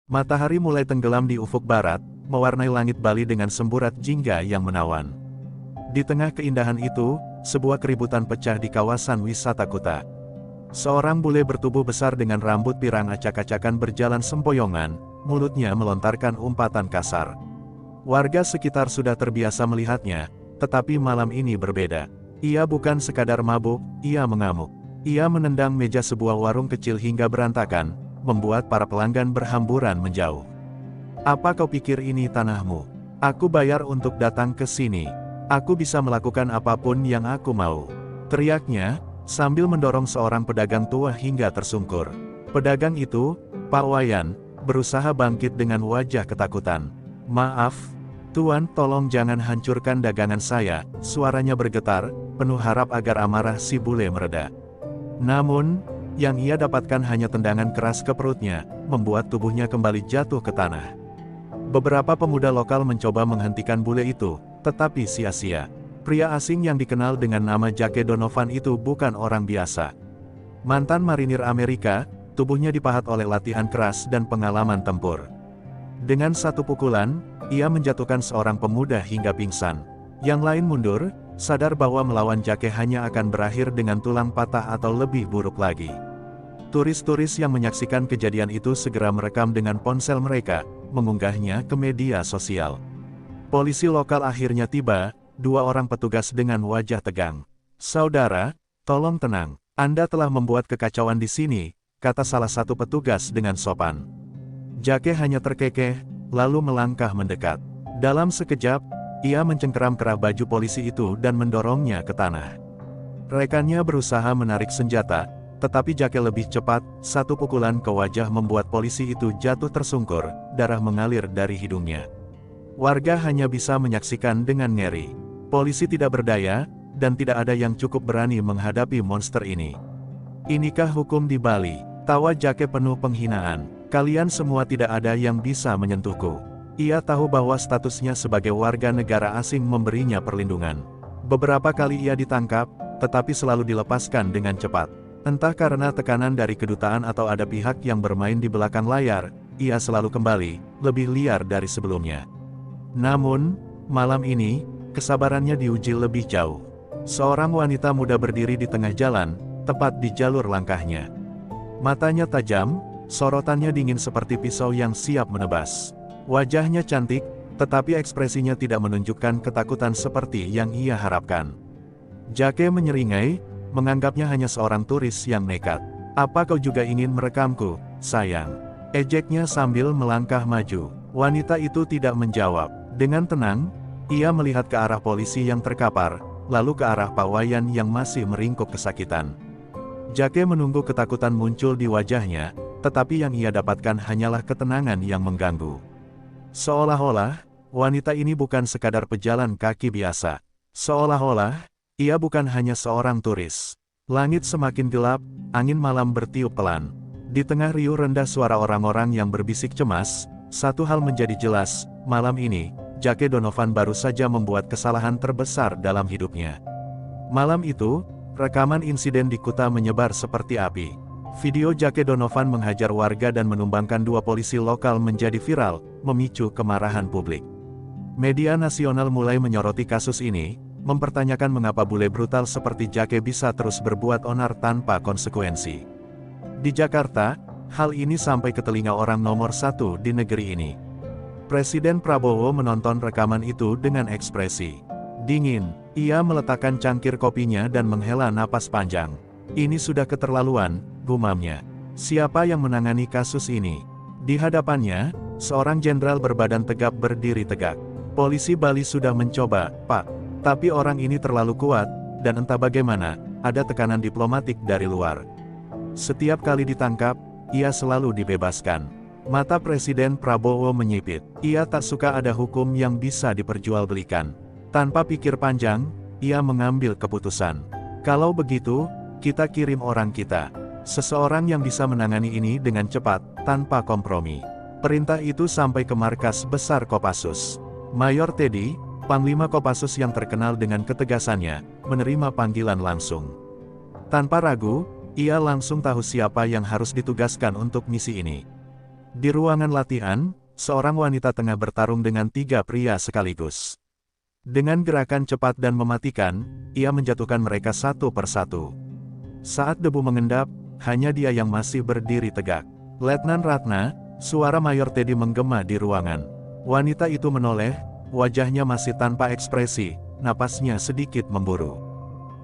Matahari mulai tenggelam di ufuk barat, mewarnai langit Bali dengan semburat jingga yang menawan. Di tengah keindahan itu, sebuah keributan pecah di kawasan wisata Kuta. Seorang bule bertubuh besar dengan rambut pirang acak-acakan berjalan sempoyongan, mulutnya melontarkan umpatan kasar. Warga sekitar sudah terbiasa melihatnya, tetapi malam ini berbeda. Ia bukan sekadar mabuk, ia mengamuk. Ia menendang meja sebuah warung kecil hingga berantakan, membuat para pelanggan berhamburan menjauh. "Apa kau pikir ini tanahmu? Aku bayar untuk datang ke sini. Aku bisa melakukan apapun yang aku mau," teriaknya, sambil mendorong seorang pedagang tua hingga tersungkur. Pedagang itu, Pak Wayan, berusaha bangkit dengan wajah ketakutan. "Maaf, Tuan, tolong jangan hancurkan dagangan saya," suaranya bergetar, penuh harap agar amarah si bule mereda. Namun, yang ia dapatkan hanya tendangan keras ke perutnya, membuat tubuhnya kembali jatuh ke tanah. Beberapa pemuda lokal mencoba menghentikan bule itu, tetapi sia-sia. Pria asing yang dikenal dengan nama Jake Donovan itu bukan orang biasa. Mantan marinir Amerika, tubuhnya dipahat oleh latihan keras dan pengalaman tempur. Dengan satu pukulan, ia menjatuhkan seorang pemuda hingga pingsan. Yang lain mundur, sadar bahwa melawan Jake hanya akan berakhir dengan tulang patah atau lebih buruk lagi. Turis-turis yang menyaksikan kejadian itu segera merekam dengan ponsel mereka, mengunggahnya ke media sosial. Polisi lokal akhirnya tiba, dua orang petugas dengan wajah tegang. "Saudara, tolong tenang. Anda telah membuat kekacauan di sini," kata salah satu petugas dengan sopan. Jake hanya terkekeh, lalu melangkah mendekat. Dalam sekejap, ia mencengkeram kerah baju polisi itu dan mendorongnya ke tanah. Rekannya berusaha menarik senjata, tetapi Jake lebih cepat, satu pukulan ke wajah membuat polisi itu jatuh tersungkur, darah mengalir dari hidungnya. Warga hanya bisa menyaksikan dengan ngeri. Polisi tidak berdaya, dan tidak ada yang cukup berani menghadapi monster ini. "Inikah hukum di Bali?" tawa Jake penuh penghinaan. "Kalian semua tidak ada yang bisa menyentuhku." Ia tahu bahwa statusnya sebagai warga negara asing memberinya perlindungan. Beberapa kali ia ditangkap, tetapi selalu dilepaskan dengan cepat. Entah karena tekanan dari kedutaan atau ada pihak yang bermain di belakang layar, ia selalu kembali, lebih liar dari sebelumnya. Namun, malam ini, kesabarannya diuji lebih jauh. Seorang wanita muda berdiri di tengah jalan, tepat di jalur langkahnya. Matanya tajam, sorotannya dingin seperti pisau yang siap menebas. Wajahnya cantik, tetapi ekspresinya tidak menunjukkan ketakutan seperti yang ia harapkan. Jake menyeringai, menganggapnya hanya seorang turis yang nekat. "Apa kau juga ingin merekamku, sayang?" ejeknya sambil melangkah maju. Wanita itu tidak menjawab. Dengan tenang, ia melihat ke arah polisi yang terkapar, lalu ke arah Pak Wayan yang masih meringkuk kesakitan. Jake menunggu ketakutan muncul di wajahnya, tetapi yang ia dapatkan hanyalah ketenangan yang mengganggu. Seolah-olah, wanita ini bukan sekadar pejalan kaki biasa. Seolah-olah, ia bukan hanya seorang turis. Langit semakin gelap, angin malam bertiup pelan. Di tengah riuh rendah suara orang-orang yang berbisik cemas, satu hal menjadi jelas, malam ini, Jake Donovan baru saja membuat kesalahan terbesar dalam hidupnya. Malam itu, rekaman insiden di Kuta menyebar seperti api. Video Jake Donovan menghajar warga dan menumbangkan dua polisi lokal menjadi viral, memicu kemarahan publik. Media nasional mulai menyoroti kasus ini, mempertanyakan mengapa bule brutal seperti Jake bisa terus berbuat onar tanpa konsekuensi. Di Jakarta, hal ini sampai ke telinga orang nomor satu di negeri ini. Presiden Prabowo menonton rekaman itu dengan ekspresi dingin. Ia meletakkan cangkir kopinya dan menghela napas panjang. "Ini sudah keterlaluan," gumamnya. "Siapa yang menangani kasus ini?" Di hadapannya, seorang jenderal berbadan tegap berdiri tegak. "Polisi Bali sudah mencoba, Pak. Tapi orang ini terlalu kuat, dan entah bagaimana, ada tekanan diplomatik dari luar. Setiap kali ditangkap, ia selalu dibebaskan." Mata Presiden Prabowo menyipit. Ia tak suka ada hukum yang bisa diperjualbelikan. Tanpa pikir panjang, ia mengambil keputusan. "Kalau begitu, kita kirim orang kita. Seseorang yang bisa menangani ini dengan cepat, tanpa kompromi." Perintah itu sampai ke markas besar Kopassus. Mayor Teddy, Panglima Kopassus yang terkenal dengan ketegasannya, menerima panggilan langsung. Tanpa ragu, ia langsung tahu siapa yang harus ditugaskan untuk misi ini. Di ruangan latihan, seorang wanita tengah bertarung dengan 3 pria sekaligus. Dengan gerakan cepat dan mematikan, ia menjatuhkan mereka satu persatu. Saat debu mengendap, hanya dia yang masih berdiri tegak. Letnan Ratna, suara Mayor Teddy menggema di ruangan. Wanita itu menoleh, wajahnya masih tanpa ekspresi, napasnya sedikit memburu.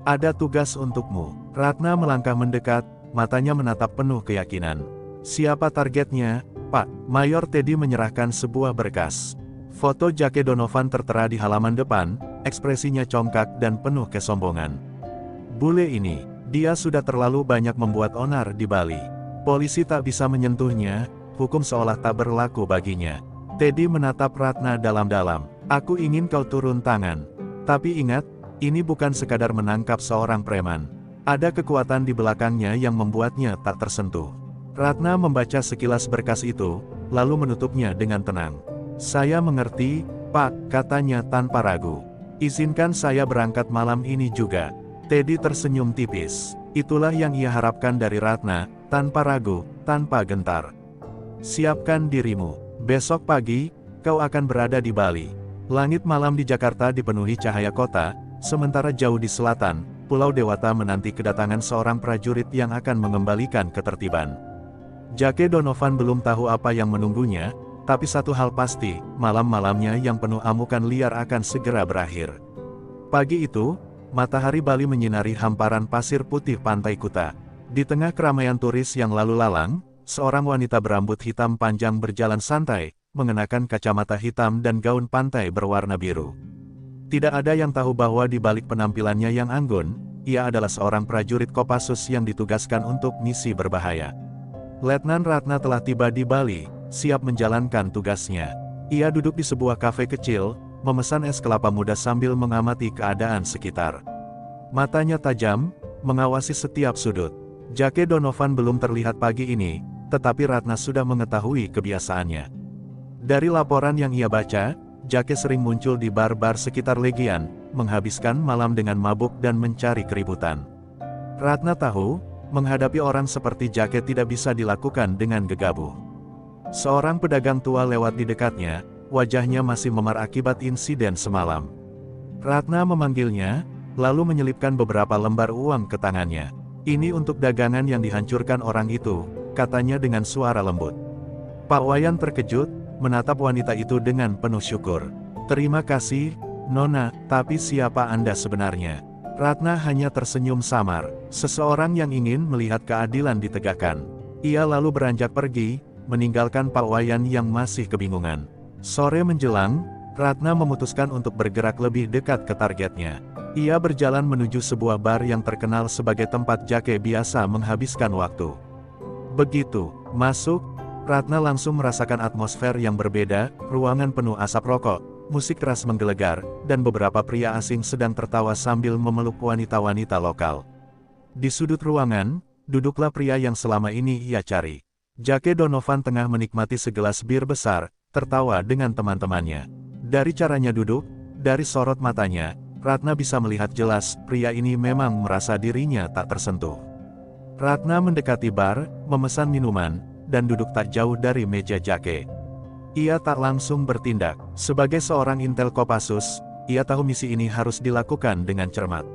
Ada tugas untukmu. Ratna melangkah mendekat, matanya menatap penuh keyakinan. Siapa targetnya, Pak? Mayor Teddy menyerahkan sebuah berkas. Foto Jake Donovan tertera di halaman depan, ekspresinya congkak dan penuh kesombongan. Bule ini, dia sudah terlalu banyak membuat onar di Bali. Polisi tak bisa menyentuhnya, hukum seolah tak berlaku baginya. Teddy menatap Ratna dalam-dalam. Aku ingin kau turun tangan. Tapi ingat, ini bukan sekadar menangkap seorang preman. Ada kekuatan di belakangnya yang membuatnya tak tersentuh. Ratna membaca sekilas berkas itu, lalu menutupnya dengan tenang. Saya mengerti, Pak, katanya tanpa ragu. Izinkan saya berangkat malam ini juga. Teddy tersenyum tipis. Itulah yang ia harapkan dari Ratna, tanpa ragu, tanpa gentar. Siapkan dirimu. Besok pagi, kau akan berada di Bali. Langit malam di Jakarta dipenuhi cahaya kota, sementara jauh di selatan, Pulau Dewata menanti kedatangan seorang prajurit yang akan mengembalikan ketertiban. Jake Donovan belum tahu apa yang menunggunya, tapi satu hal pasti, malam-malamnya yang penuh amukan liar akan segera berakhir. Pagi itu, matahari Bali menyinari hamparan pasir putih pantai Kuta. Di tengah keramaian turis yang lalu lalang, seorang wanita berambut hitam panjang berjalan santai, mengenakan kacamata hitam dan gaun pantai berwarna biru. Tidak ada yang tahu bahwa di balik penampilannya yang anggun, ia adalah seorang prajurit Kopassus yang ditugaskan untuk misi berbahaya. Letnan Ratna telah tiba di Bali, siap menjalankan tugasnya. Ia duduk di sebuah kafe kecil, memesan es kelapa muda sambil mengamati keadaan sekitar. Matanya tajam, mengawasi setiap sudut. Jake Donovan belum terlihat pagi ini, tetapi Ratna sudah mengetahui kebiasaannya. Dari laporan yang ia baca, Jake sering muncul di bar-bar sekitar Legian, menghabiskan malam dengan mabuk dan mencari keributan. Ratna tahu, menghadapi orang seperti Jake tidak bisa dilakukan dengan gegabah. Seorang pedagang tua lewat di dekatnya, wajahnya masih memar akibat insiden semalam. Ratna memanggilnya, lalu menyelipkan beberapa lembar uang ke tangannya. Ini untuk dagangan yang dihancurkan orang itu, katanya dengan suara lembut. Pak Wayan terkejut, menatap wanita itu dengan penuh syukur. Terima kasih, Nona, tapi siapa Anda sebenarnya? Ratna hanya tersenyum samar, seseorang yang ingin melihat keadilan ditegakkan. Ia lalu beranjak pergi, meninggalkan Pak Wayan yang masih kebingungan. Sore menjelang, Ratna memutuskan untuk bergerak lebih dekat ke targetnya. Ia berjalan menuju sebuah bar yang terkenal sebagai tempat Jake biasa menghabiskan waktu. Begitu masuk, Ratna langsung merasakan atmosfer yang berbeda, ruangan penuh asap rokok, musik keras menggelegar, dan beberapa pria asing sedang tertawa sambil memeluk wanita-wanita lokal. Di sudut ruangan, duduklah pria yang selama ini ia cari. Jake Donovan tengah menikmati segelas bir besar, tertawa dengan teman-temannya. Dari caranya duduk, dari sorot matanya, Ratna bisa melihat jelas, pria ini memang merasa dirinya tak tersentuh. Ratna mendekati bar, memesan minuman, dan duduk tak jauh dari meja Jake. Ia tak langsung bertindak. Sebagai seorang intel Kopassus, ia tahu misi ini harus dilakukan dengan cermat.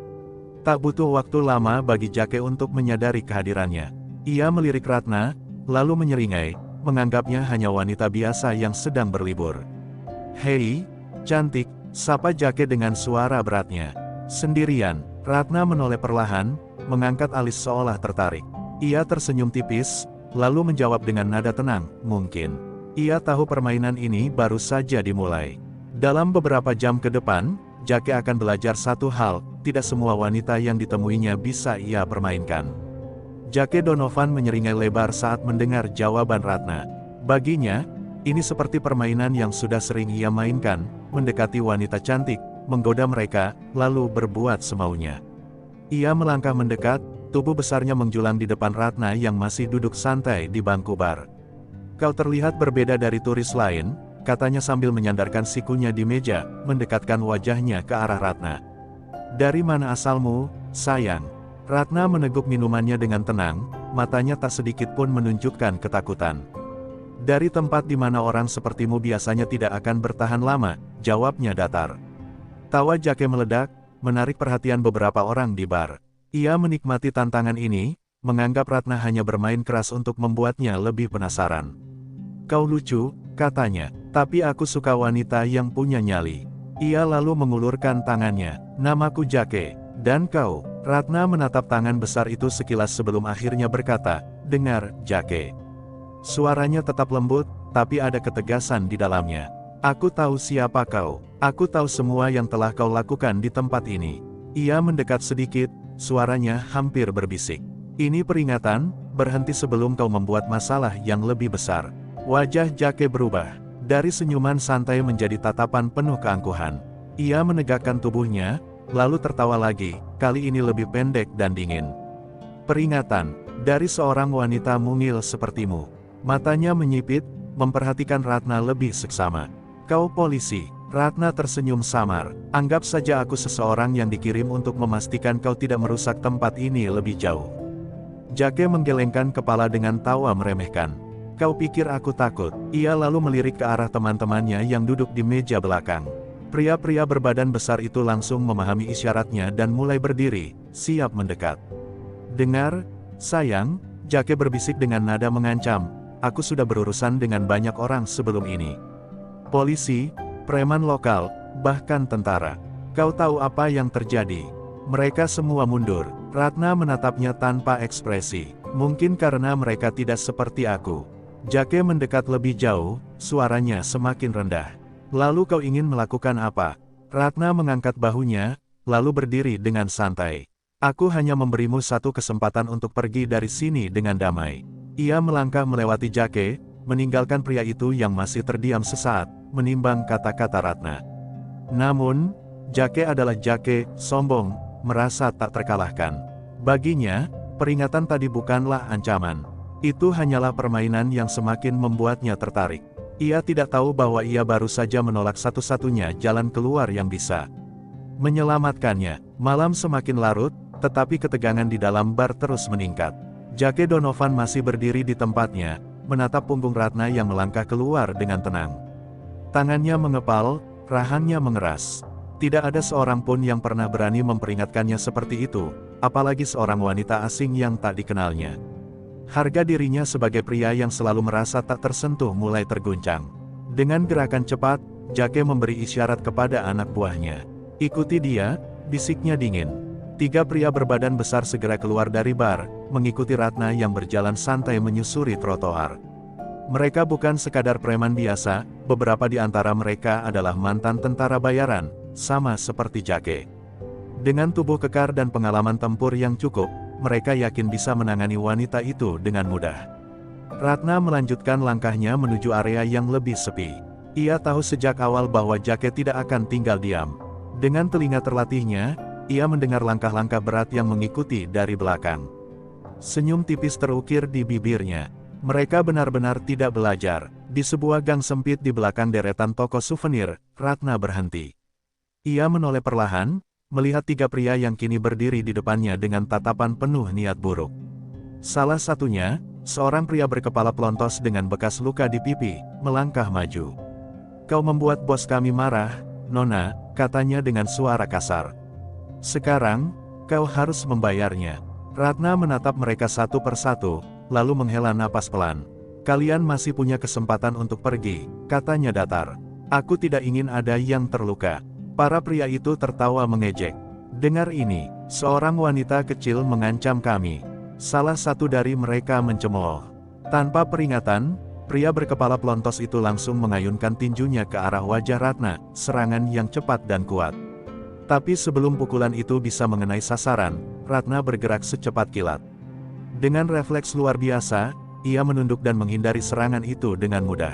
Tak butuh waktu lama bagi Jake untuk menyadari kehadirannya. Ia melirik Ratna, lalu menyeringai, menganggapnya hanya wanita biasa yang sedang berlibur. Hei, cantik, sapa Jake dengan suara beratnya. Sendirian, Ratna menoleh perlahan, mengangkat alis seolah tertarik. Ia tersenyum tipis, lalu menjawab dengan nada tenang, mungkin. Ia tahu permainan ini baru saja dimulai. Dalam beberapa jam ke depan, Jake akan belajar satu hal, tidak semua wanita yang ditemuinya bisa ia permainkan. Jake Donovan menyeringai lebar saat mendengar jawaban Ratna. Baginya, ini seperti permainan yang sudah sering ia mainkan, mendekati wanita cantik, menggoda mereka, lalu berbuat semaunya. Ia melangkah mendekat, tubuh besarnya menjulang di depan Ratna yang masih duduk santai di bangku bar. Kau terlihat berbeda dari turis lain, katanya sambil menyandarkan sikunya di meja, mendekatkan wajahnya ke arah Ratna. Dari mana asalmu, sayang? Ratna meneguk minumannya dengan tenang, matanya tak sedikit pun menunjukkan ketakutan. Dari tempat di mana orang sepertimu biasanya tidak akan bertahan lama, jawabnya datar. Tawa Jake meledak, menarik perhatian beberapa orang di bar. Ia menikmati tantangan ini, menganggap Ratna hanya bermain keras untuk membuatnya lebih penasaran. Kau lucu, katanya, tapi aku suka wanita yang punya nyali. Ia lalu mengulurkan tangannya. Namaku Jake, dan kau? Ratna menatap tangan besar itu sekilas sebelum akhirnya berkata, dengar, Jake. Suaranya tetap lembut, tapi ada ketegasan di dalamnya. Aku tahu siapa kau. Aku tahu semua yang telah kau lakukan di tempat ini. Ia mendekat sedikit, suaranya hampir berbisik. Ini peringatan, berhenti sebelum kau membuat masalah yang lebih besar. Wajah Jake berubah. Dari senyuman santai menjadi tatapan penuh keangkuhan. Ia menegakkan tubuhnya, lalu tertawa lagi, kali ini lebih pendek dan dingin. Peringatan, dari seorang wanita mungil sepertimu. Matanya menyipit, memperhatikan Ratna lebih seksama. Kau polisi. Ratna tersenyum samar. Anggap saja aku seseorang yang dikirim untuk memastikan kau tidak merusak tempat ini lebih jauh. Jake menggelengkan kepala dengan tawa meremehkan. Kau pikir aku takut? Ia lalu melirik ke arah teman-temannya yang duduk di meja belakang. Pria-pria berbadan besar itu langsung memahami isyaratnya dan mulai berdiri, siap mendekat. Dengar, sayang, Jake berbisik dengan nada mengancam. Aku sudah berurusan dengan banyak orang sebelum ini. Polisi, preman lokal, bahkan tentara. Kau tahu apa yang terjadi? Mereka semua mundur. Ratna menatapnya tanpa ekspresi. Mungkin karena mereka tidak seperti aku. Jake mendekat lebih jauh, suaranya semakin rendah. Lalu kau ingin melakukan apa? Ratna mengangkat bahunya, lalu berdiri dengan santai. Aku hanya memberimu satu kesempatan untuk pergi dari sini dengan damai. Ia melangkah melewati Jake, meninggalkan pria itu yang masih terdiam sesaat, menimbang kata-kata Ratna. Namun, Jake adalah Jake, sombong, merasa tak terkalahkan. Baginya, peringatan tadi bukanlah ancaman. Itu hanyalah permainan yang semakin membuatnya tertarik. Ia tidak tahu bahwa ia baru saja menolak satu-satunya jalan keluar yang bisa menyelamatkannya. Malam semakin larut, tetapi ketegangan di dalam bar terus meningkat. Jake Donovan masih berdiri di tempatnya, menatap punggung Ratna yang melangkah keluar dengan tenang. Tangannya mengepal, rahangnya mengeras. Tidak ada seorang pun yang pernah berani memperingatkannya seperti itu, apalagi seorang wanita asing yang tak dikenalnya. Harga dirinya sebagai pria yang selalu merasa tak tersentuh mulai terguncang. Dengan gerakan cepat, Jake memberi isyarat kepada anak buahnya. Ikuti dia, bisiknya dingin. 3 pria berbadan besar segera keluar dari bar, mengikuti Ratna yang berjalan santai menyusuri trotoar. Mereka bukan sekadar preman biasa, beberapa di antara mereka adalah mantan tentara bayaran, sama seperti Jake. Dengan tubuh kekar dan pengalaman tempur yang cukup, mereka yakin bisa menangani wanita itu dengan mudah. Ratna melanjutkan langkahnya menuju area yang lebih sepi. Ia tahu sejak awal bahwa Jake tidak akan tinggal diam. Dengan telinga terlatihnya, ia mendengar langkah-langkah berat yang mengikuti dari belakang. Senyum tipis terukir di bibirnya. Mereka benar-benar tidak belajar. Di sebuah gang sempit di belakang deretan toko souvenir, Ratna berhenti. Ia menoleh perlahan, melihat 3 pria yang kini berdiri di depannya dengan tatapan penuh niat buruk. Salah satunya, seorang pria berkepala pelontos dengan bekas luka di pipi, melangkah maju. Kau membuat bos kami marah, Nona, katanya dengan suara kasar. Sekarang, kau harus membayarnya. Ratna menatap mereka satu persatu, lalu menghela napas pelan. Kalian masih punya kesempatan untuk pergi, katanya datar. Aku tidak ingin ada yang terluka. Para pria itu tertawa mengejek. Dengar ini, seorang wanita kecil mengancam kami. Salah satu dari mereka mencemooh. Tanpa peringatan, pria berkepala pelontos itu langsung mengayunkan tinjunya ke arah wajah Ratna, serangan yang cepat dan kuat. Tapi sebelum pukulan itu bisa mengenai sasaran, Ratna bergerak secepat kilat. Dengan refleks luar biasa, ia menunduk dan menghindari serangan itu dengan mudah.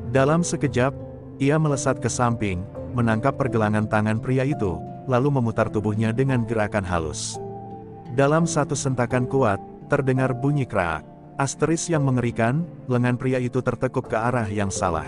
Dalam sekejap, ia melesat ke samping, menangkap pergelangan tangan pria itu, lalu memutar tubuhnya dengan gerakan halus. Dalam satu sentakan kuat, terdengar bunyi kraak. Asteris yang mengerikan, lengan pria itu tertekuk ke arah yang salah.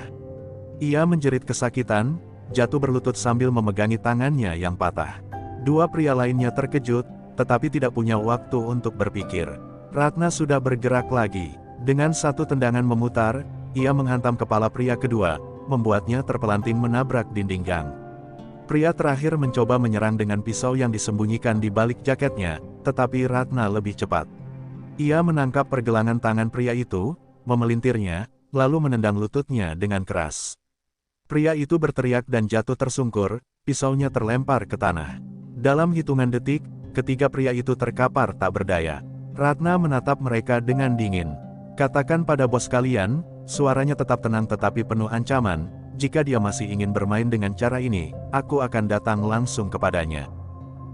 Ia menjerit kesakitan, jatuh berlutut sambil memegangi tangannya yang patah. 2 pria lainnya terkejut, tetapi tidak punya waktu untuk berpikir. Ratna sudah bergerak lagi. Dengan satu tendangan memutar, ia menghantam kepala pria kedua, membuatnya terpelanting menabrak dinding gang. Pria terakhir mencoba menyerang dengan pisau yang disembunyikan di balik jaketnya, tetapi Ratna lebih cepat. Ia menangkap pergelangan tangan pria itu, memelintirnya, lalu menendang lututnya dengan keras. Pria itu berteriak dan jatuh tersungkur, pisaunya terlempar ke tanah. Dalam hitungan detik, ketiga pria itu terkapar tak berdaya. Ratna menatap mereka dengan dingin. "Katakan pada bos kalian," suaranya tetap tenang tetapi penuh ancaman, "jika dia masih ingin bermain dengan cara ini, aku akan datang langsung kepadanya."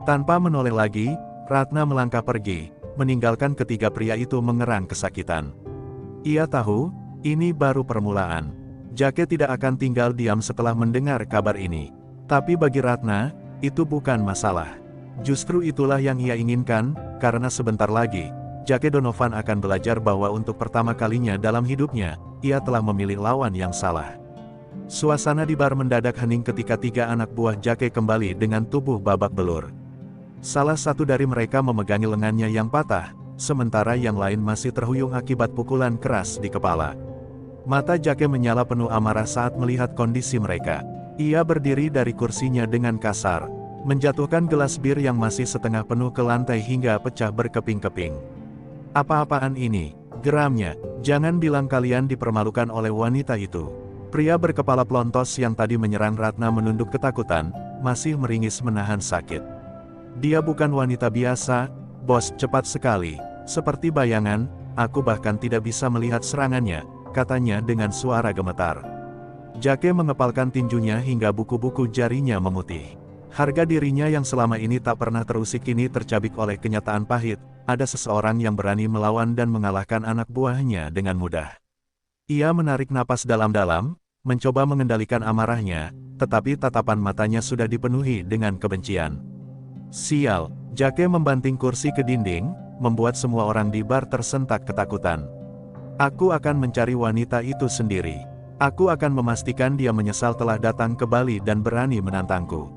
Tanpa menoleh lagi, Ratna melangkah pergi, meninggalkan ketiga pria itu mengerang kesakitan. Ia tahu, ini baru permulaan. Jake tidak akan tinggal diam setelah mendengar kabar ini. Tapi bagi Ratna, itu bukan masalah. Justru itulah yang ia inginkan, karena sebentar lagi, Jake Donovan akan belajar bahwa untuk pertama kalinya dalam hidupnya, ia telah memilih lawan yang salah. Suasana di bar mendadak hening ketika tiga anak buah Jake kembali dengan tubuh babak belur. Salah satu dari mereka memegangi lengannya yang patah, sementara yang lain masih terhuyung akibat pukulan keras di kepala. Mata Jake menyala penuh amarah saat melihat kondisi mereka. Ia berdiri dari kursinya dengan kasar, menjatuhkan gelas bir yang masih setengah penuh ke lantai hingga pecah berkeping-keping. "Apa-apaan ini?" geramnya. "Jangan bilang kalian dipermalukan oleh wanita itu." Pria berkepala plontos yang tadi menyerang Ratna menunduk ketakutan, masih meringis menahan sakit. "Dia bukan wanita biasa, bos, cepat sekali. Seperti bayangan, aku bahkan tidak bisa melihat serangannya," katanya dengan suara gemetar. Jake mengepalkan tinjunya hingga buku-buku jarinya memutih. Harga dirinya yang selama ini tak pernah terusik kini tercabik oleh kenyataan pahit, ada seseorang yang berani melawan dan mengalahkan anak buahnya dengan mudah. Ia menarik napas dalam-dalam, mencoba mengendalikan amarahnya, tetapi tatapan matanya sudah dipenuhi dengan kebencian. "Sial!" Jake membanting kursi ke dinding, membuat semua orang di bar tersentak ketakutan. "Aku akan mencari wanita itu sendiri. Aku akan memastikan dia menyesal telah datang ke Bali dan berani menantangku."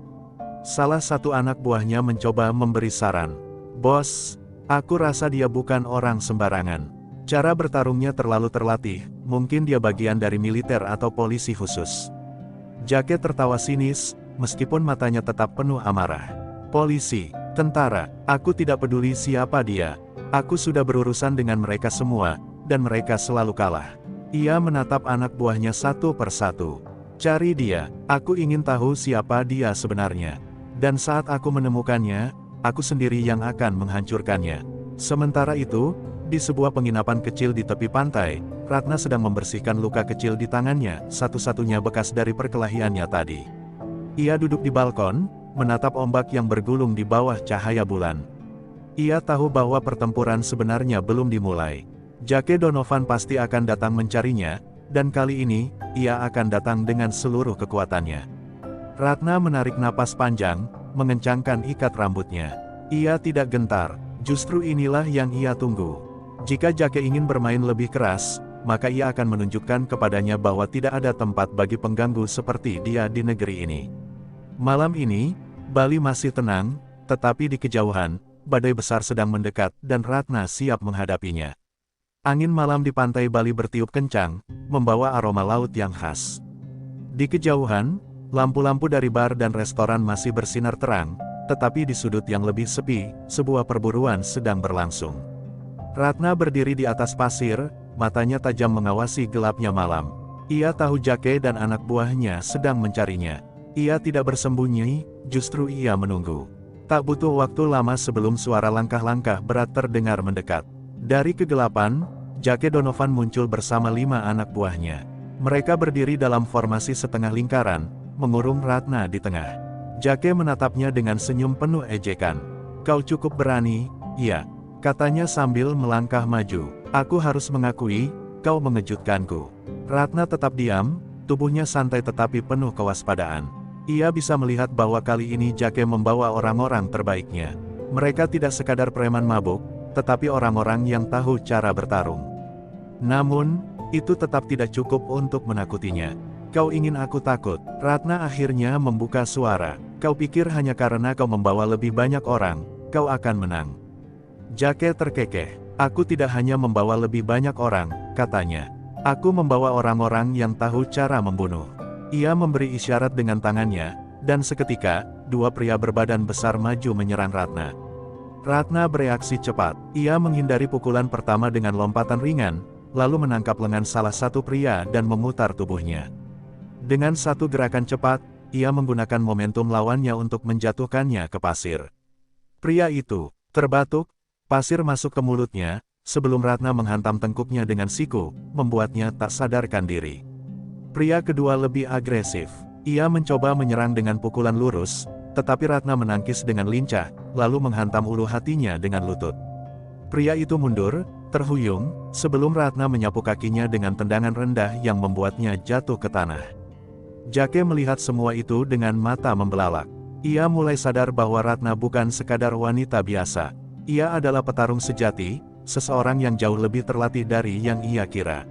Salah satu anak buahnya mencoba memberi saran. "Bos, aku rasa dia bukan orang sembarangan. Cara bertarungnya terlalu terlatih, mungkin dia bagian dari militer atau polisi khusus." Jake tertawa sinis, meskipun matanya tetap penuh amarah. "Polisi, tentara, aku tidak peduli siapa dia. Aku sudah berurusan dengan mereka semua, dan mereka selalu kalah." Ia menatap anak buahnya satu persatu. "Cari dia, aku ingin tahu siapa dia sebenarnya. Dan saat aku menemukannya, aku sendiri yang akan menghancurkannya." Sementara itu, di sebuah penginapan kecil di tepi pantai, Ratna sedang membersihkan luka kecil di tangannya, satu-satunya bekas dari perkelahiannya tadi. Ia duduk di balkon, menatap ombak yang bergulung di bawah cahaya bulan. Ia tahu bahwa pertempuran sebenarnya belum dimulai. Jake Donovan pasti akan datang mencarinya, dan kali ini, ia akan datang dengan seluruh kekuatannya. Ratna menarik napas panjang, mengencangkan ikat rambutnya. Ia tidak gentar, justru inilah yang ia tunggu. Jika Jake ingin bermain lebih keras, maka ia akan menunjukkan kepadanya bahwa tidak ada tempat bagi pengganggu seperti dia di negeri ini. Malam ini, Bali masih tenang, tetapi di kejauhan, badai besar sedang mendekat dan Ratna siap menghadapinya. Angin malam di pantai Bali bertiup kencang, membawa aroma laut yang khas. Di kejauhan, lampu-lampu dari bar dan restoran masih bersinar terang, tetapi di sudut yang lebih sepi, sebuah perburuan sedang berlangsung. Ratna berdiri di atas pasir, matanya tajam mengawasi gelapnya malam. Ia tahu Jake dan anak buahnya sedang mencarinya. Ia tidak bersembunyi, justru ia menunggu. Tak butuh waktu lama sebelum suara langkah-langkah berat terdengar mendekat. Dari kegelapan, Jake Donovan muncul bersama 5 anak buahnya. Mereka berdiri dalam formasi setengah lingkaran, mengurung Ratna di tengah. Jake menatapnya dengan senyum penuh ejekan. "Kau cukup berani, iya," katanya sambil melangkah maju. "Aku harus mengakui, kau mengejutkanku." Ratna tetap diam, tubuhnya santai tetapi penuh kewaspadaan. Ia bisa melihat bahwa kali ini Jake membawa orang-orang terbaiknya. Mereka tidak sekadar preman mabuk, tetapi orang-orang yang tahu cara bertarung. Namun, itu tetap tidak cukup untuk menakutinya. "Kau ingin aku takut?" Ratna akhirnya membuka suara. "Kau pikir hanya karena kau membawa lebih banyak orang, kau akan menang?" Jake terkekeh. "Aku tidak hanya membawa lebih banyak orang," katanya. Aku membawa orang-orang yang tahu cara membunuh. Ia memberi isyarat dengan tangannya, dan seketika, dua pria berbadan besar maju menyerang Ratna. Ratna bereaksi cepat. Ia menghindari pukulan pertama dengan lompatan ringan, lalu menangkap lengan salah satu pria dan memutar tubuhnya. Dengan satu gerakan cepat, ia menggunakan momentum lawannya untuk menjatuhkannya ke pasir. Pria itu terbatuk, pasir masuk ke mulutnya, sebelum Ratna menghantam tengkuknya dengan siku, membuatnya tak sadarkan diri. Pria kedua lebih agresif. Ia mencoba menyerang dengan pukulan lurus, tetapi Ratna menangkis dengan lincah, lalu menghantam ulu hatinya dengan lutut. Pria itu mundur, terhuyung, sebelum Ratna menyapu kakinya dengan tendangan rendah yang membuatnya jatuh ke tanah. Jake melihat semua itu dengan mata membelalak. Ia mulai sadar bahwa Ratna bukan sekadar wanita biasa. Ia adalah petarung sejati, seseorang yang jauh lebih terlatih dari yang ia kira.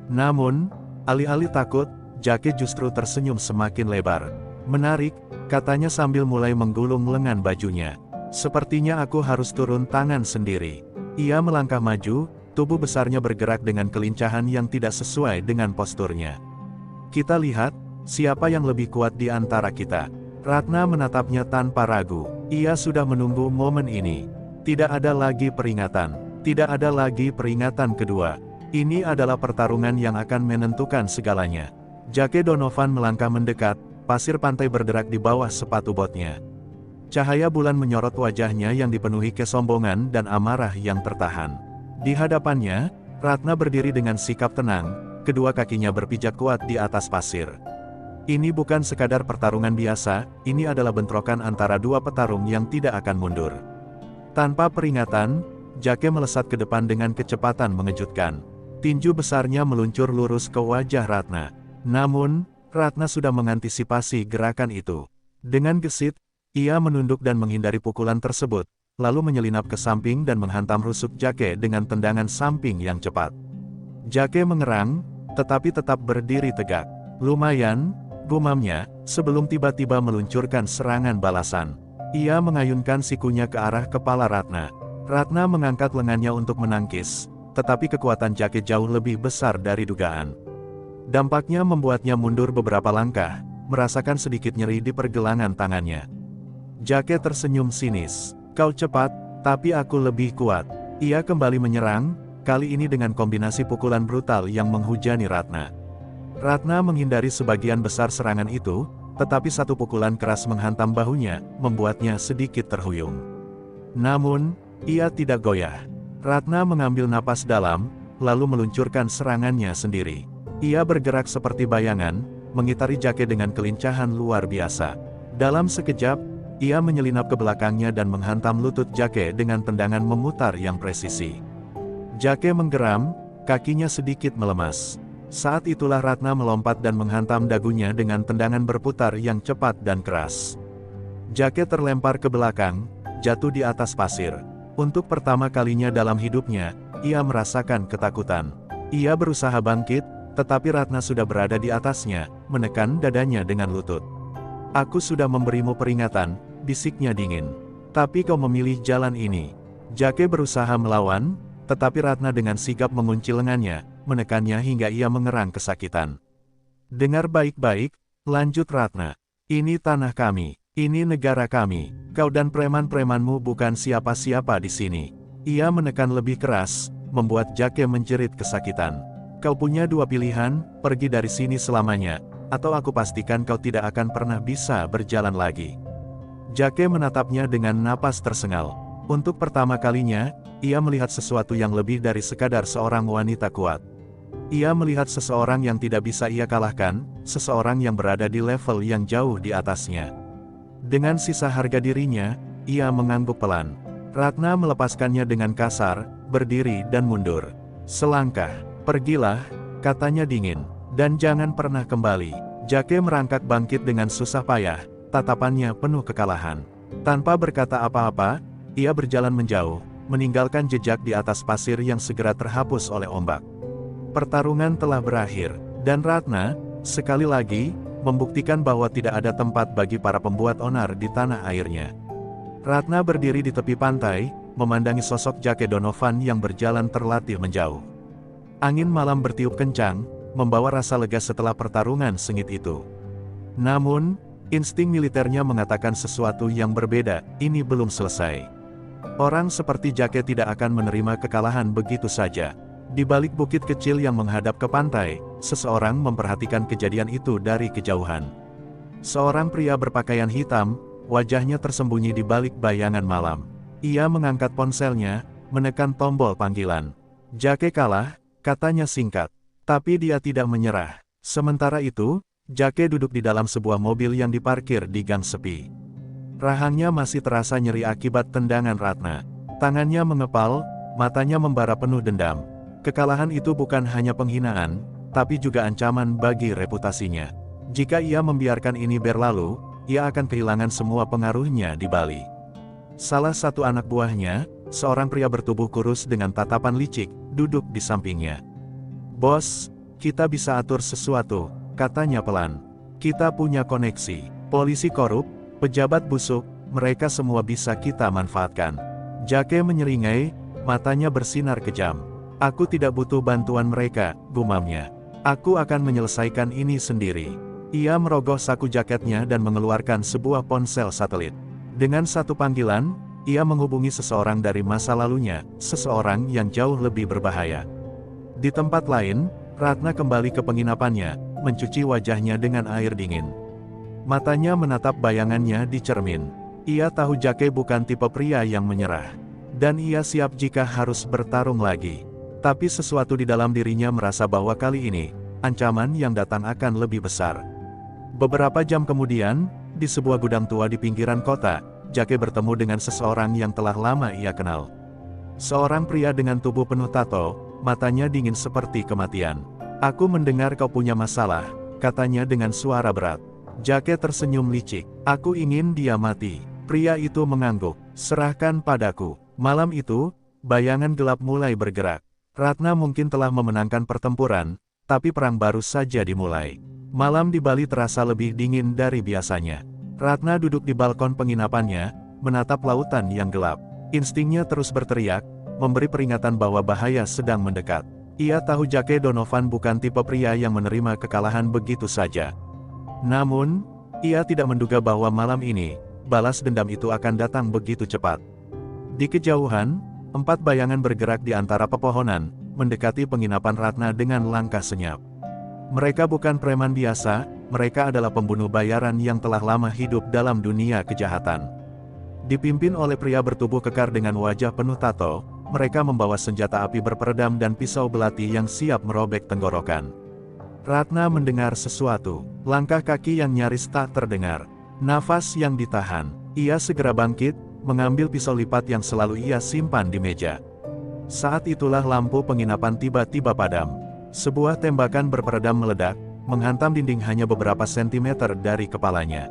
Namun, alih-alih takut, Jake justru tersenyum semakin lebar. Menarik, katanya sambil mulai menggulung lengan bajunya. Sepertinya aku harus turun tangan sendiri. Ia melangkah maju, tubuh besarnya bergerak dengan kelincahan yang tidak sesuai dengan posturnya. Kita lihat, siapa yang lebih kuat di antara kita. Ratna menatapnya tanpa ragu. Ia sudah menunggu momen ini. Tidak ada lagi peringatan. Tidak ada lagi peringatan kedua. Ini adalah pertarungan yang akan menentukan segalanya. Jake Donovan melangkah mendekat, pasir pantai berderak di bawah sepatu botnya. Cahaya bulan menyorot wajahnya yang dipenuhi kesombongan dan amarah yang tertahan. Di hadapannya, Ratna berdiri dengan sikap tenang, kedua kakinya berpijak kuat di atas pasir. Ini bukan sekadar pertarungan biasa, ini adalah bentrokan antara dua petarung yang tidak akan mundur. Tanpa peringatan, Jake melesat ke depan dengan kecepatan mengejutkan. Tinju besarnya meluncur lurus ke wajah Ratna. Namun, Ratna sudah mengantisipasi gerakan itu. Dengan gesit, ia menunduk dan menghindari pukulan tersebut, lalu menyelinap ke samping dan menghantam rusuk Jake dengan tendangan samping yang cepat. Jake mengerang, tetapi tetap berdiri tegak. Lumayan, gumamnya, sebelum tiba-tiba meluncurkan serangan balasan. Ia mengayunkan sikunya ke arah kepala Ratna. Ratna mengangkat lengannya untuk menangkis, tetapi kekuatan Jake jauh lebih besar dari dugaan. Dampaknya membuatnya mundur beberapa langkah, merasakan sedikit nyeri di pergelangan tangannya. Jake tersenyum sinis. Kau cepat, tapi aku lebih kuat. Ia kembali menyerang, kali ini dengan kombinasi pukulan brutal yang menghujani Ratna. Ratna menghindari sebagian besar serangan itu, tetapi satu pukulan keras menghantam bahunya, membuatnya sedikit terhuyung. Namun, ia tidak goyah. Ratna mengambil napas dalam, lalu meluncurkan serangannya sendiri. Ia bergerak seperti bayangan, mengitari Jake dengan kelincahan luar biasa. Dalam sekejap, ia menyelinap ke belakangnya dan menghantam lutut Jake dengan tendangan memutar yang presisi. Jake menggeram, kakinya sedikit melemas. Saat itulah Ratna melompat dan menghantam dagunya dengan tendangan berputar yang cepat dan keras. Jake terlempar ke belakang, jatuh di atas pasir. Untuk pertama kalinya dalam hidupnya, ia merasakan ketakutan. Ia berusaha bangkit, tetapi Ratna sudah berada di atasnya, menekan dadanya dengan lutut. Aku sudah memberimu peringatan, bisiknya dingin. Tapi kau memilih jalan ini. Jake berusaha melawan, tetapi Ratna dengan sigap mengunci lengannya, menekannya hingga ia mengerang kesakitan. Dengar baik-baik, lanjut Ratna. Ini tanah kami, ini negara kami. Kau dan preman-premanmu bukan siapa-siapa di sini. Ia menekan lebih keras, membuat Jake menjerit kesakitan. Kau punya dua pilihan, pergi dari sini selamanya, atau aku pastikan kau tidak akan pernah bisa berjalan lagi. Jake menatapnya dengan napas tersengal. Untuk pertama kalinya, ia melihat sesuatu yang lebih dari sekadar seorang wanita kuat. Ia melihat seseorang yang tidak bisa ia kalahkan, seseorang yang berada di level yang jauh di atasnya. Dengan sisa harga dirinya, ia mengangguk pelan. Ratna melepaskannya dengan kasar, berdiri dan mundur. Selangkah. Pergilah, katanya dingin, dan jangan pernah kembali. Jake merangkak bangkit dengan susah payah, tatapannya penuh kekalahan. Tanpa berkata apa-apa, ia berjalan menjauh, meninggalkan jejak di atas pasir yang segera terhapus oleh ombak. Pertarungan telah berakhir, dan Ratna, sekali lagi, membuktikan bahwa tidak ada tempat bagi para pembuat onar di tanah airnya. Ratna berdiri di tepi pantai, memandangi sosok Jake Donovan yang berjalan terlatih menjauh. Angin malam bertiup kencang, membawa rasa lega setelah pertarungan sengit itu. Namun, insting militernya mengatakan sesuatu yang berbeda, ini belum selesai. Orang seperti Jake tidak akan menerima kekalahan begitu saja. Di balik bukit kecil yang menghadap ke pantai, seseorang memperhatikan kejadian itu dari kejauhan. Seorang pria berpakaian hitam, wajahnya tersembunyi di balik bayangan malam. Ia mengangkat ponselnya, menekan tombol panggilan. Jake kalah, katanya singkat. Tapi dia tidak menyerah. Sementara itu, Jake duduk di dalam sebuah mobil yang diparkir di gang sepi. Rahangnya masih terasa nyeri akibat tendangan Ratna. Tangannya mengepal, matanya membara penuh dendam. Kekalahan itu bukan hanya penghinaan, tapi juga ancaman bagi reputasinya. Jika ia membiarkan ini berlalu, ia akan kehilangan semua pengaruhnya di Bali. Salah satu anak buahnya, seorang pria bertubuh kurus dengan tatapan licik, duduk di sampingnya. "Bos, kita bisa atur sesuatu," katanya pelan. "Kita punya koneksi. Polisi korup, pejabat busuk, mereka semua bisa kita manfaatkan." Jake menyeringai, matanya bersinar kejam. "Aku tidak butuh bantuan mereka," gumamnya. "Aku akan menyelesaikan ini sendiri." Ia merogoh saku jaketnya dan mengeluarkan sebuah ponsel satelit. Dengan satu panggilan, ia menghubungi seseorang dari masa lalunya, seseorang yang jauh lebih berbahaya. Di tempat lain, Ratna kembali ke penginapannya, mencuci wajahnya dengan air dingin. Matanya menatap bayangannya di cermin. Ia tahu Jake bukan tipe pria yang menyerah. Dan ia siap jika harus bertarung lagi. Tapi sesuatu di dalam dirinya merasa bahwa kali ini, ancaman yang datang akan lebih besar. Beberapa jam kemudian, di sebuah gudang tua di pinggiran kota, Jake bertemu dengan seseorang yang telah lama ia kenal. Seorang pria dengan tubuh penuh tato, matanya dingin seperti kematian. "Aku mendengar kau punya masalah," katanya dengan suara berat. Jake tersenyum licik. "Aku ingin dia mati." Pria itu mengangguk. "Serahkan padaku." Malam itu, bayangan gelap mulai bergerak. Ratna mungkin telah memenangkan pertempuran, tapi perang baru saja dimulai. Malam di Bali terasa lebih dingin dari biasanya. Ratna duduk di balkon penginapannya, menatap lautan yang gelap. Instingnya terus berteriak, memberi peringatan bahwa bahaya sedang mendekat. Ia tahu Jake Donovan bukan tipe pria yang menerima kekalahan begitu saja. Namun, ia tidak menduga bahwa malam ini, balas dendam itu akan datang begitu cepat. Di kejauhan, 4 bayangan bergerak di antara pepohonan, mendekati penginapan Ratna dengan langkah senyap. Mereka bukan preman biasa, mereka adalah pembunuh bayaran yang telah lama hidup dalam dunia kejahatan. Dipimpin oleh pria bertubuh kekar dengan wajah penuh tato, mereka membawa senjata api berperedam dan pisau belati yang siap merobek tenggorokan. Ratna mendengar sesuatu, langkah kaki yang nyaris tak terdengar, nafas yang ditahan. Ia segera bangkit, mengambil pisau lipat yang selalu ia simpan di meja. Saat itulah lampu penginapan tiba-tiba padam. Sebuah tembakan berperedam meledak, menghantam dinding hanya beberapa sentimeter dari kepalanya.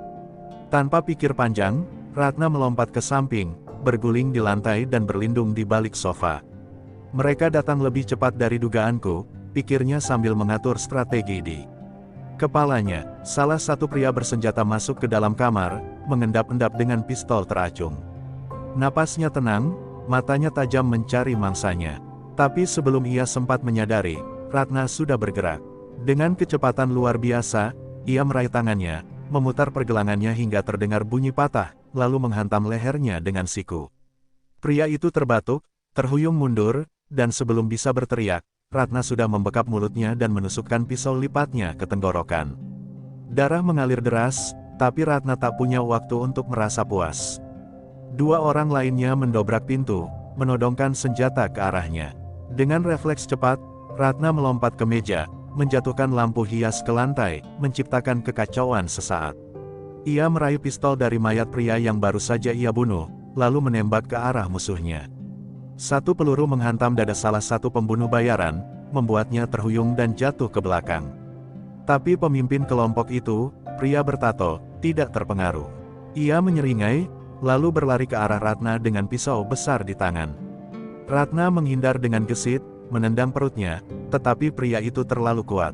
Tanpa pikir panjang, Ratna melompat ke samping, berguling di lantai dan berlindung di balik sofa. "Mereka datang lebih cepat dari dugaanku," pikirnya sambil mengatur strategi di kepalanya. Salah satu pria bersenjata masuk ke dalam kamar, mengendap-endap dengan pistol teracung. Napasnya tenang, matanya tajam mencari mangsanya. Tapi sebelum ia sempat menyadari, Ratna sudah bergerak. Dengan kecepatan luar biasa, ia meraih tangannya, memutar pergelangannya hingga terdengar bunyi patah, lalu menghantam lehernya dengan siku. Pria itu terbatuk, terhuyung mundur, dan sebelum bisa berteriak, Ratna sudah membekap mulutnya dan menusukkan pisau lipatnya ke tenggorokan. Darah mengalir deras, tapi Ratna tak punya waktu untuk merasa puas. 2 orang lainnya mendobrak pintu, menodongkan senjata ke arahnya. Dengan refleks cepat, Ratna melompat ke meja, menjatuhkan lampu hias ke lantai, menciptakan kekacauan sesaat. Ia meraih pistol dari mayat pria yang baru saja ia bunuh, lalu menembak ke arah musuhnya. Satu peluru menghantam dada salah satu pembunuh bayaran, membuatnya terhuyung dan jatuh ke belakang. Tapi pemimpin kelompok itu, pria bertato, tidak terpengaruh. Ia menyeringai, lalu berlari ke arah Ratna dengan pisau besar di tangan. Ratna menghindar dengan gesit, menendang perutnya, tetapi pria itu terlalu kuat.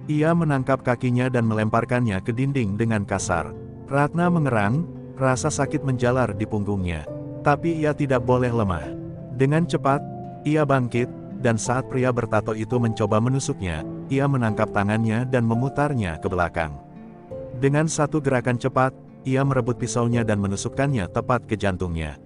Ia menangkap kakinya dan melemparkannya ke dinding dengan kasar. Ratna mengerang, rasa sakit menjalar di punggungnya. Tapi ia tidak boleh lemah. Dengan cepat, ia bangkit, dan saat pria bertato itu mencoba menusuknya, ia menangkap tangannya dan memutarnya ke belakang. Dengan satu gerakan cepat, ia merebut pisaunya dan menusukkannya tepat ke jantungnya.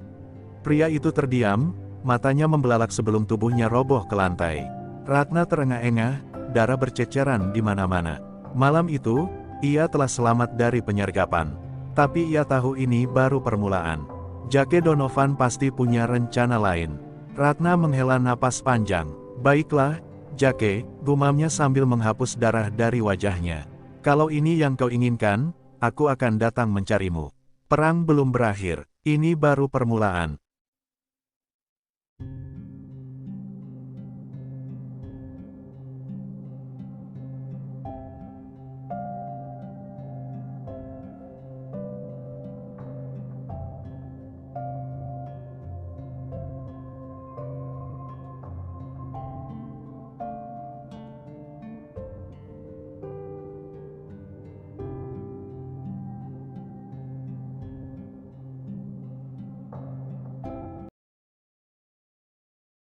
Pria itu terdiam, matanya membelalak sebelum tubuhnya roboh ke lantai. Ratna terengah-engah, darah berceceran di mana-mana. Malam itu, ia telah selamat dari penyergapan. Tapi ia tahu ini baru permulaan. Jake Donovan pasti punya rencana lain. Ratna menghela napas panjang. Baiklah, Jake, gumamnya sambil menghapus darah dari wajahnya. Kalau ini yang kau inginkan, aku akan datang mencarimu. Perang belum berakhir, ini baru permulaan.